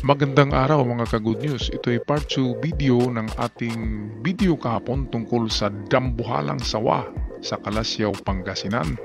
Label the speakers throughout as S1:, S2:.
S1: Magandang araw mga ka-good news. Ito ay part 2 video ng ating video kahapon tungkol sa dambuhalang sawa sa Kalasyaw, Pangasinan.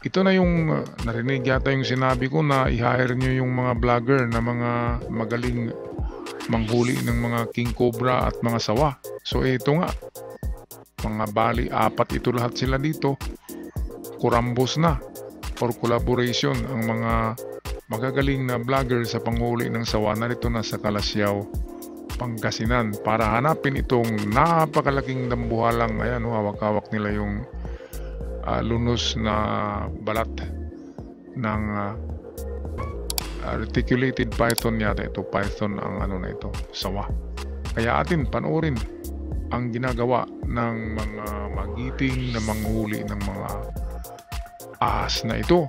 S1: Ito na yung narinig yata yung sinabi ko na i-hire nyo yung mga vlogger na mga magaling manghuli ng mga king cobra at mga sawa. So ito nga, mga bali apat ito lahat sila dito. Kurambos na or collaboration ang mga magagaling na vlogger sa panghuli ng sawa narito na sa Kalasyaw, Pangasinan para hanapin itong napakalaking dambuhalang. Ayan, hawak-hawak nila yung lunos na balat ng reticulated python yata ito. Python ang ano na ito, sawa. Kaya atin panoorin ang ginagawa ng mga magiting na manghuli ng mga ahas na ito.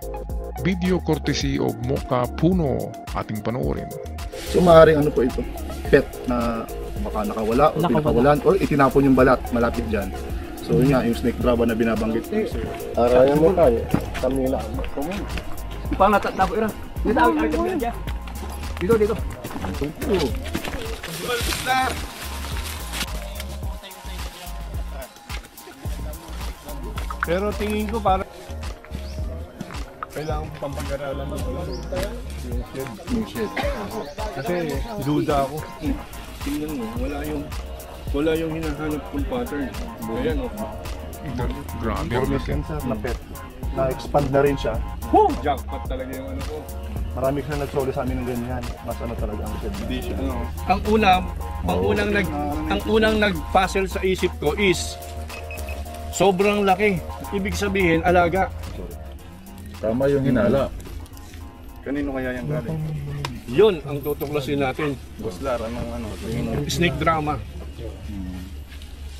S1: Video courtesy of Mocha Puno ating panoorin.
S2: So maaaring ano po ito, pet na baka nakawala o pinakawalan or itinapon yung balat malapit dyan. So yun nga, yung snake draba na binabanggit ko.
S3: Arayan mo tayo, kami lang.
S4: Ipang natatabo ira. Dito ako ay dyan. Dito.
S3: Pero tingin ko parang kailangan pampag-aralan ng yung shed. Kasi duda ako. Tingnan mo, wala yung hinahanap kong pattern. Ayan o.
S1: Grabe ang laki.
S2: Sensor na pet, na-expand na rin siya.
S3: Jackpot talaga yung ano ko.
S2: Marami kasi nagsoli sa amin ng ganyan. Mas ano talaga ang shed.
S3: Hindi siya ano. Ang unang nag-puzzle sa isip ko is sobrang laki. Ibig sabihin, alaga.
S2: Tama yung hinala.
S3: Kanino kaya yung galing? Yun ang tutuklasin natin.
S2: Goslar, anong ano?
S3: Snake drama.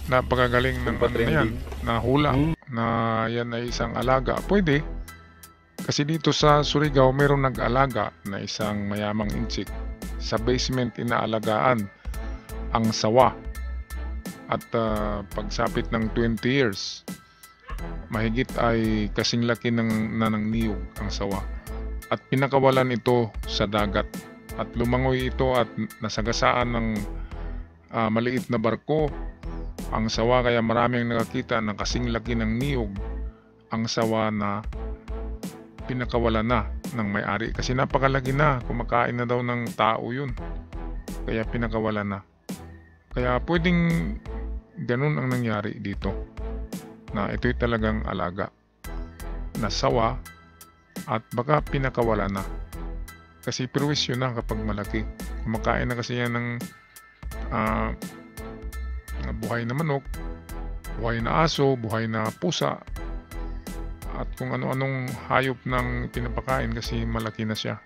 S1: Napakagaling ng ano na yan, na hula na yan ay isang alaga. Pwede kasi dito sa Surigao meron nag-alaga na isang mayamang insect. Sa basement inaalagaan ang sawa at pagsapit ng 20 years mahigit ay kasing laki ng niyog ang sawa at pinakawalan ito sa dagat at lumangoy ito at nasagasaan ng maliit na barko ang sawa, kaya maraming nakakita na kasing laki ng niyog ang sawa na pinakawalan na ng may-ari kasi napakalaki na, kumakain na daw ng tao yun, kaya pinakawalan na. Kaya pwedeng ganun ang nangyari dito, na ito'y talagang alaga na sawa at baka pinakawala na kasi perwisyo na kapag malaki. Kumakain na kasi yan ng buhay na manok, buhay na aso, buhay na pusa at kung ano-anong hayop ng pinapakain kasi malaki na siya.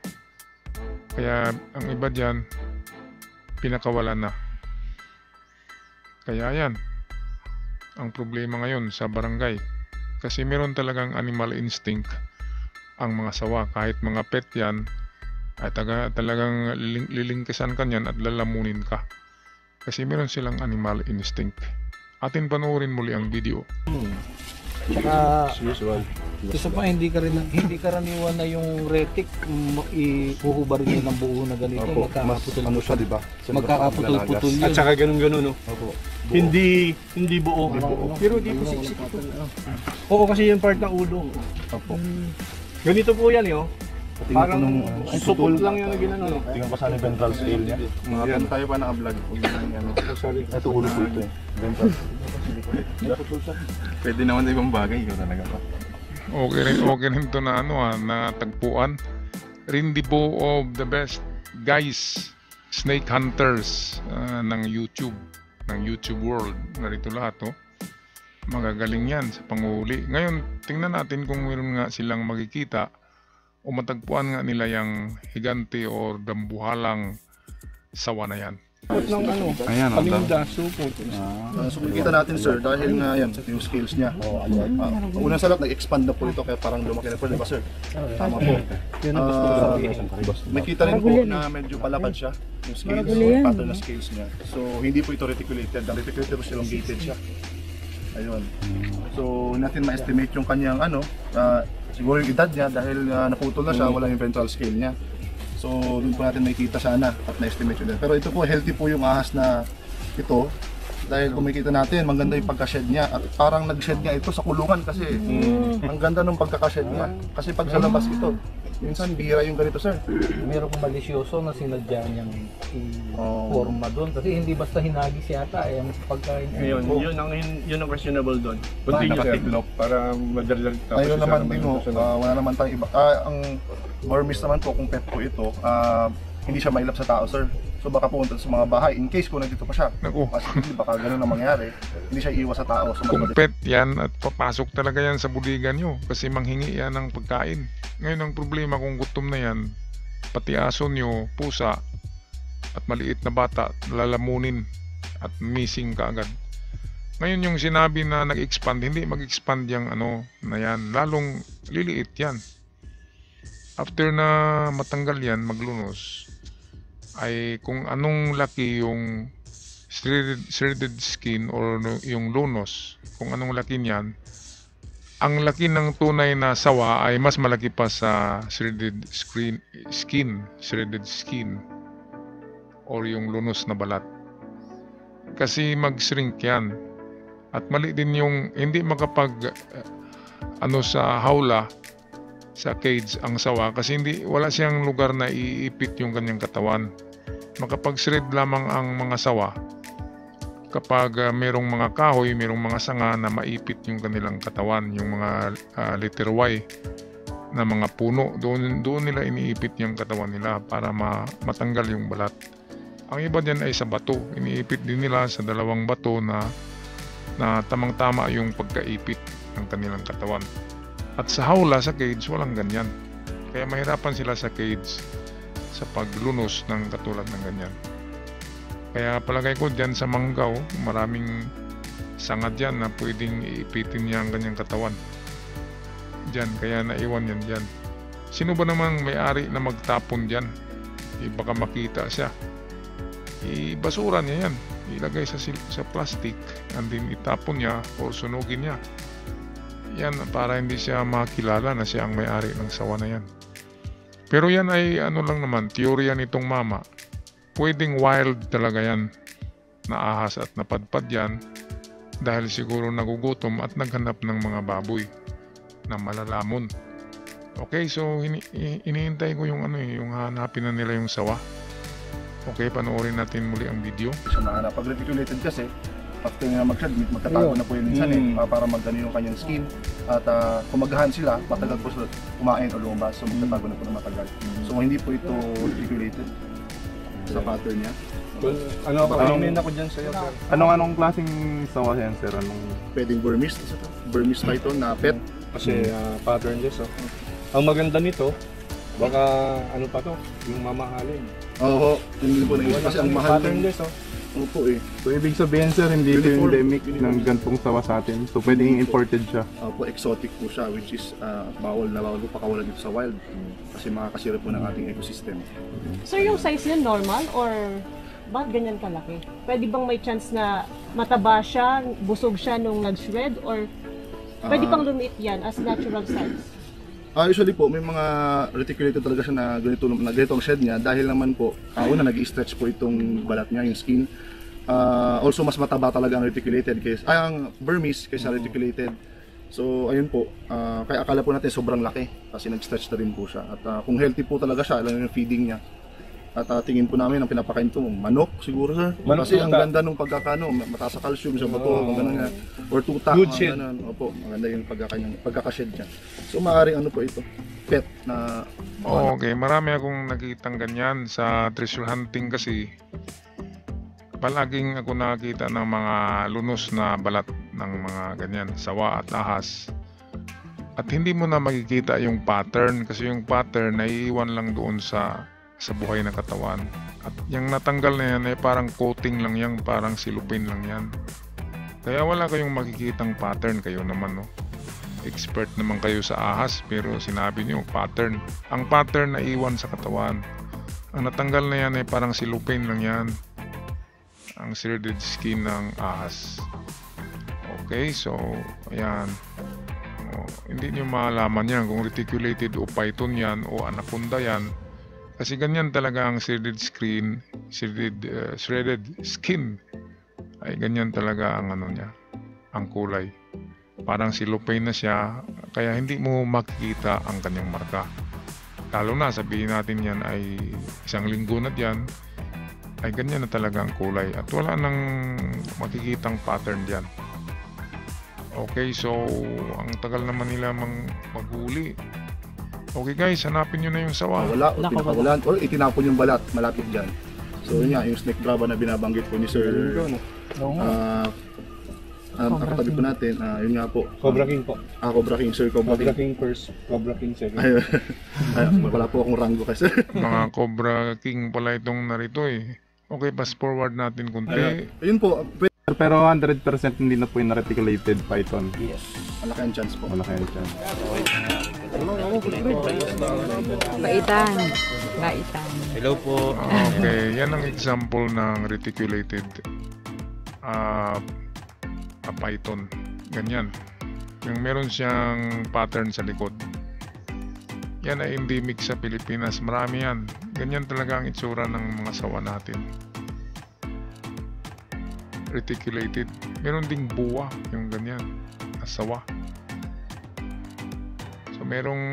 S1: Kaya ang iba dyan pinakawala na. Kaya yan ang problema ngayon sa barangay kasi meron talagang animal instinct ang mga sawa. Kahit mga pet yan ay talagang lilingkisan ka niyan at lalamunin ka kasi meron silang animal instinct. Atin panoorin muli ang video.
S2: Usual.
S4: Isa pa hindi karaniwan na yung retic ihuhubarin niya ng buo na ganito.
S2: Magkakaputol ano siya, di ba?
S4: Magkakaputol-putol yun.
S3: At saka ganun-ganun, no?
S2: Opo.
S3: Hindi buo. Pero di po siksik ito. Oo, kasi yung part ng ulo.
S2: Opo.
S3: Ganito po yan, yo. Parang supot
S2: putol.
S3: lang yung ginano, no?
S2: Tingnan pa sana yung ventral scale niya.
S3: Yan.
S2: Tayo pa naka-vlog.
S3: Sorry.
S2: Ito ulo po ito eh. Ventral.
S3: Pwede naman sa ibang bagay, yun talaga pa.
S1: Okay rin to na na tagpuan. Rindibo of the best guys, snake hunters ng YouTube world. Narito lahat magagaling yan sa panghuli. Ngayon tingnan natin kung meron nga silang makikita o matagpuan nga nila yung higante or dambuhalang sawa na yan.
S3: Ng ano,
S2: Ayan,
S3: paninda, supot.
S2: So makikita natin sir, dahil nga yan, yung scales niya. Unang sa lahat, nag-expand na po ito kaya parang lumaki na po, di ba sir? Tama po. Makikita rin po na medyo palapad siya, yung scales, yung pattern na scales niya. So hindi po ito reticulated, ang reticulated was elongated siya. Ayun. So natin ma-estimate yung kanyang siguro yung edad niya dahil naputol na siya, wala yung ventral scale niya. So doon po natin makikita sana at na-estimate yun. Pero ito po, healthy po yung ahas na ito. Dahil kung makikita natin, maganda yung pagka-shed niya. At parang nag-shed niya ito sa kulungan kasi ang ganda ng pagkaka-shed niya. Kasi pag sa labas ito, minsan bihira yung ganito, sir.
S4: Merong malisyoso na sinadya niyang i-forma doon. Kasi hindi basta hinagis yata. Ang pagkain.
S3: Ngayon, yun ang questionable doon. Kundi nakatiklop para madaldal tapos
S2: Ayun
S3: isa
S2: naman
S3: naman
S2: din
S3: yung
S2: ho,
S3: susunod.
S2: wala naman tayong iba. Ang Burmese naman po, kung pet po ito, hindi siya mailap sa tao, sir. So baka pumunta sa mga bahay, in case kung nandito pa siya.
S1: Naku.
S2: Kasi baka ganun ang mangyari, hindi siya iiwas sa tao. So
S1: Kung pet yan at papasok talaga yan sa buligan nyo kasi manghingi yan ng pagkain. Ngayon ang problema kung gutom na yan, pati aso nyo, pusa at maliit na bata, lalamunin at missing kaagad. Ngayon yung sinabi na nag-expand, hindi mag-expand yung ano na yan, lalong liliit yan. After na matanggal yan, maglunos, ay kung anong laki yung shredded skin or yung lunos, kung anong laki niyan, ang laki ng tunay na sawa ay mas malaki pa sa shredded or yung lunos na balat. Kasi mag-shrink yan. At mali din yung hindi makapag sa hawla, sa cage ang sawa kasi wala siyang lugar na iipit yung kanyang katawan. Makapag-shred lamang ang mga sawa kapag merong mga kahoy, merong mga sanga na maipit yung kanilang katawan, yung mga letter Y na mga puno, doon nila iniipit yung katawan nila para matanggal yung balat. Ang iba dyan ay sa bato, iniipit din nila sa dalawang bato na tamang-tama yung pagkaipit ng kanilang katawan. At sa hawla, sa cage, walang ganyan. Kaya mahirapan sila sa cage sa paglunos ng katulad ng ganyan. Kaya palagay ko dyan sa Manggao, maraming sanga dyan na pwedeng iipitin niya ang kanyang katawan. Dyan, kaya naiwan yan dyan. Sino ba namang may-ari na magtapon dyan? Baka makita siya. Ibasura niya yan. Ilagay sa plastic and then itapon niya o sunugin niya. Yan para hindi siya makilala na siya ang may-ari ng sawa na yan. Pero yan ay ano lang naman, teorya nitong mama. Pwedeng wild talaga yan. Naahas at napadpad yan dahil siguro nagugutom at naghanap ng mga baboy na malalamon. Okay, so iniintay ko yung yung hanapin na nila yung sawa. Okay, panoorin natin muli ang video.
S2: siya mahanap. Pag reticulated kasi, after nga mag-shed, magtatago na po yun minsan para magdano yung kanyang skin. At kung maghahan sila, matagal po sila kumain o lumabas. So magtatago na po na matagal. So hindi po ito reticulated sa pattern niya.
S3: Ano ako dyan sa'yo, sir?
S5: Anong klaseng sawa yan, sir?
S2: Pwedeng Burmese python na pet.
S3: Kasi pattern this, Ang maganda nito, baka ano pa to, yung mamahalin.
S2: Oo, hindi po naisip kasi ang mahal
S3: Pattern
S2: ng
S3: this,
S2: Opo eh.
S5: So, ibig sabihin, sir, hindi ito
S2: Uniform.
S5: endemic ng gantong sawa sa atin. So, pwedeng imported siya.
S2: Po exotic po siya, which is bawal po pakawalan dito sa wild. Kasi makakasira po ng ating ecosystem.
S6: Sir, yung size niya normal or bakit ganyan kalaki? Pwede bang may chance na mataba siya, busog siya nung nag-shred or pwede pang lumiit yan as natural size?
S2: Usually po, may mga reticulated talaga siya na ganito ang shed niya dahil naman po, una nag-i-stretch po itong balat niya, yung skin. Also, mas mataba talaga ang reticulated ang Burmese kaysa reticulated. So, ayun po, kaya akala po natin sobrang laki kasi nag-stretch na rin po siya. At kung healthy po talaga siya, alam yung feeding niya. At tingin po namin ang pinapakain ito, manok siguro, sir.
S3: Manok,
S2: Kasi ang
S3: tuta.
S2: ganda nung pagkakano, mataas sa calcium sa bato, gano'n nga. Or tuta,
S3: Good shed.
S2: ganun. Opo, maganda yung pagkakashed niya. So maaaring ano po ito, pet na
S1: Okay, marami akong nakitang ganyan sa treasure hunting kasi palaging ako nakakita ng mga lunos na balat ng mga ganyan, sawa at ahas. At hindi mo na makikita yung pattern kasi yung pattern naiiwan lang doon sa buhay na katawan. At yung natanggal na yan ay parang coating lang yan, parang silupin lang yan. Kaya wala kayong makikitang pattern, kayo naman, no? Expert naman kayo sa ahas pero sinabi niyo pattern. Ang pattern na iwan sa katawan. Ang natanggal na yan ay parang silupin lang yan. Ang shredded skin ng ahas. Okay, so ayan. Hindi niyo malaman yan kung reticulated o python yan o anaconda yan Kasi ganyan talaga ang shredded skin. Ay ganyan talaga ang ano niya, ang kulay. Parang silupay na siya, kaya hindi mo makikita ang kanyang marka. Lalo na sabihin natin yan ay 1 linggo na diyan, ay ganyan na talaga ang kulay at wala nang makikitang pattern diyan. Okay, so ang tagal naman nila maghuli. Okay guys, hanapin nyo na yung sawa.
S2: Wala, o pinakawalan, or itinapon yung balat malapit dyan. So yun nga, yung snake draba na binabanggit po ni Sir, nakatabi po natin, yun nga po.
S3: Cobra King po.
S2: Cobra King, Sir Cobra
S3: Cobra
S2: King.
S3: King first, Cobra King second.
S2: Wala po akong rango kasi.
S1: Mga Cobra King pala itong narito eh. Okay, fast forward natin kunti.
S2: Ayun po,
S5: Pero 100% hindi na po yung reticulated python.
S4: Yes.
S2: malaki ang chance po.
S5: Malaki yan siya.
S7: Baitan. Baitan.
S3: Hello po.
S1: Okay, yan ang example ng reticulated python. Ganyan. Yung meron siyang pattern sa likod. Yan ay endemic sa Pilipinas. Marami yan. Ganyan talaga ang itsura ng mga sawa natin. Reticulated. Meron ding buwa, yung ganyan, sawa. So merong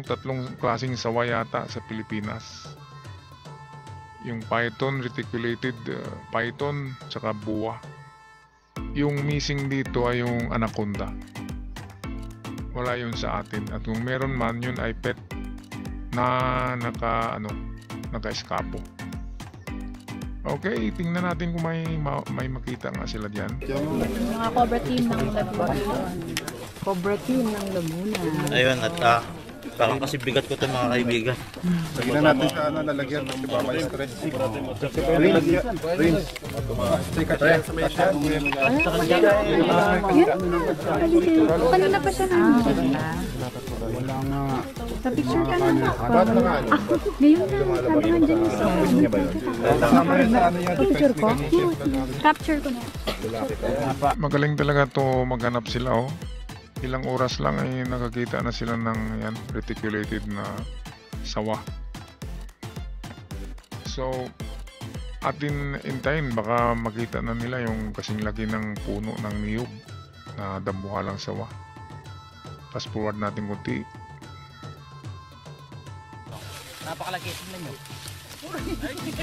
S1: 3 klaseng sawa yata sa Pilipinas. Yung python, reticulated python, tsaka buwa. Yung missing dito ay yung anaconda. Wala yun sa atin. At kung meron man, yun ay pet na naka-eskapo. Okay, tingnan natin kung may makita nga sila diyan.
S7: Mga Cobra Team ng Laguna. Cobra Team ng Laguna.
S8: Ayun, at parang kasi bigat ko ito mga kaibigan.
S3: Lagyan natin sa lalagyan kasi baka may stress. Prince.
S7: Kanina pa siya namin.
S3: Wala nga.
S7: Sa picture ka na. Ngayon na. Sabi nga dyan sa picture ko. Capture ko na.
S1: Magaling talaga to maghanap sila oh. Ilang oras lang ay nakakita na sila ng yan, reticulated na sawa. So, atin intayin baka makita na nila yung kasing laki ng puno ng niyog na dambuhalang sawa. Fast forward natin kunti.
S8: Napakalaki, tingnan nyo.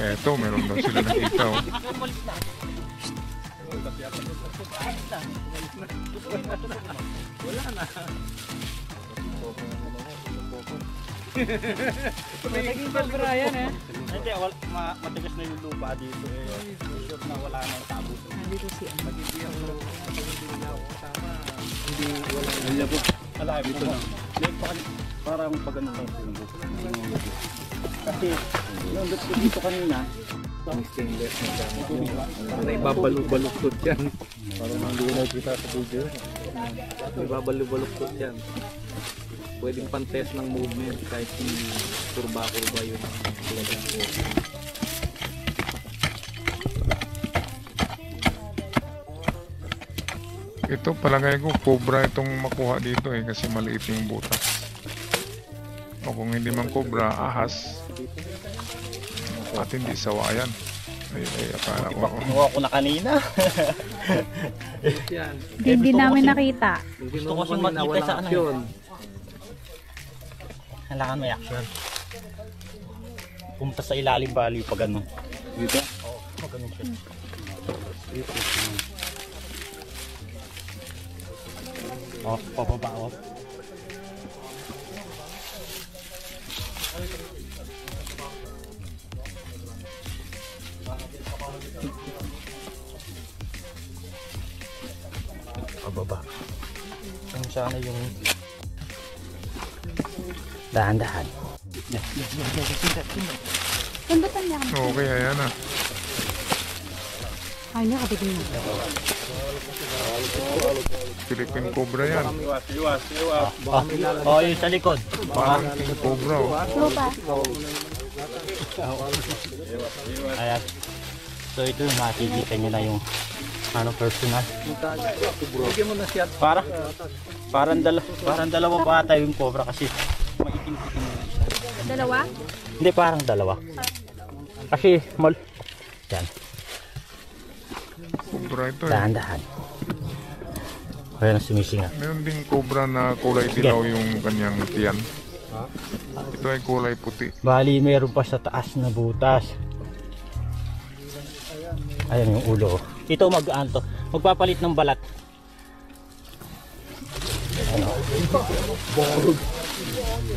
S1: Eto, meron daw sila nakita oh.
S7: Naging Cobra yan eh.
S8: Hindi, matigas na yung lupa dito eh. Sure na wala na yung tabo.
S7: Nandito si ano.
S8: Hindi, po. Alay, dito na. Parang pagano lang po yung lupa. Kasi, yung dito kanina, ang stainless na dyan.
S4: May babalog-baluktot yan.
S3: Parang hindi na kita sa video.
S4: May babalog-baluktot yan. Pwedeng pan-test ng movement kahit yung kurba-kurba yun ang talagang po.
S1: Ito palagay ko cobra itong makuha dito eh kasi maliit yung butas. O kung hindi man cobra, ahas. At hindi sawa yan. Ay, akala ko.
S8: Kinuha ko na kanina.
S7: Hindi namin nakita.
S8: Gusto ko siyang makita sa ano yun. Kailangan may action. Pumunta sa ilalim value pag ano.
S3: Dito?
S8: Oo, pag ano siya. Oh, pababa ako. Pababa. Ang sana yung dahan-dahan.
S7: Sundutan niya.
S1: Okay, ayan na.
S7: Ay, nakabigin na.
S1: Philippine cobra yan.
S8: Oh, yung sa likod.
S1: Parang king cobra oh.
S7: Lupa.
S8: Ayan. So ito makikita nyo na yung ano personal.
S4: Bigyan mo na siya.
S8: Parang dalawa pa ata yung cobra kasi maitim-itim.
S7: Dalawa?
S8: Hindi, parang dalawa. Kasi, yan,
S1: Cobra ito eh.
S8: dahan-dahan. Kaya nang sumisinga.
S1: Meron ding cobra na kulay dilaw yung kanyang tiyan. Ito ay kulay puti.
S8: Bali, meron pa sa taas na butas. Ayan yung ulo. Ito mag-ano to. Magpapalit ng balat.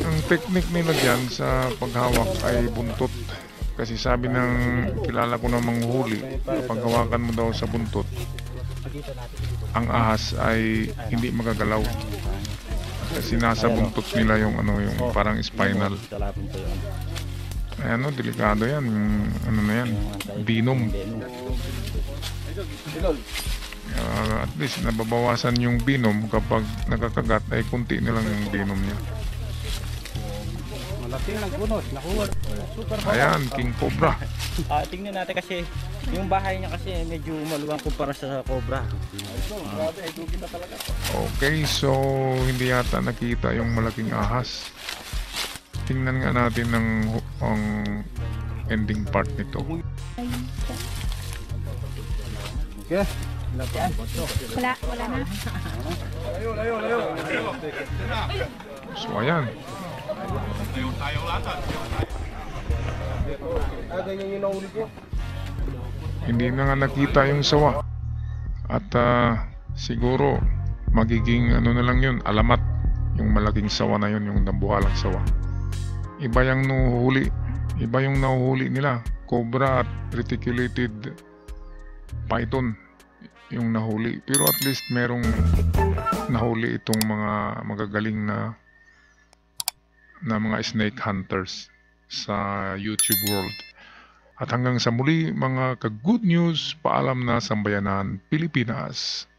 S1: Ang technique nila dyan sa paghawak ay buntot. Kasi sabi ng kilala ko na manghuli, kapag hawakan mo daw sa buntot, ang ahas ay hindi magagalaw. Kasi nasa buntot nila yung ano, yung parang spinal. Ay ano, delikado yan. Yung, ano na yan, venom. At least nababawasan yung venom kapag nakakagat ay kunti na lang yung venom niya. Ayan, King Cobra.
S8: Tingnan natin kasi yung bahay niya kasi medyo maluwang kumpara sa cobra.
S1: Okay, so hindi yata nakita yung malaking ahas. Tingnan nga natin ang ending part nito.
S7: Wala na.
S1: So ayan. Hindi na nga nakita yung sawa. At siguro magiging ano na lang yun, alamat. Yung malaking sawa na yun, yung nabuhalang sawa. Iba yung nahuhuli. Iba yung nahuhuli nila. Cobra at reticulated python yung nahuli. Pero at least merong nahuli itong mga magagaling na mga snake hunters sa YouTube world. At hanggang sa muli mga ka-good news, paalam na sambayanan Pilipinas.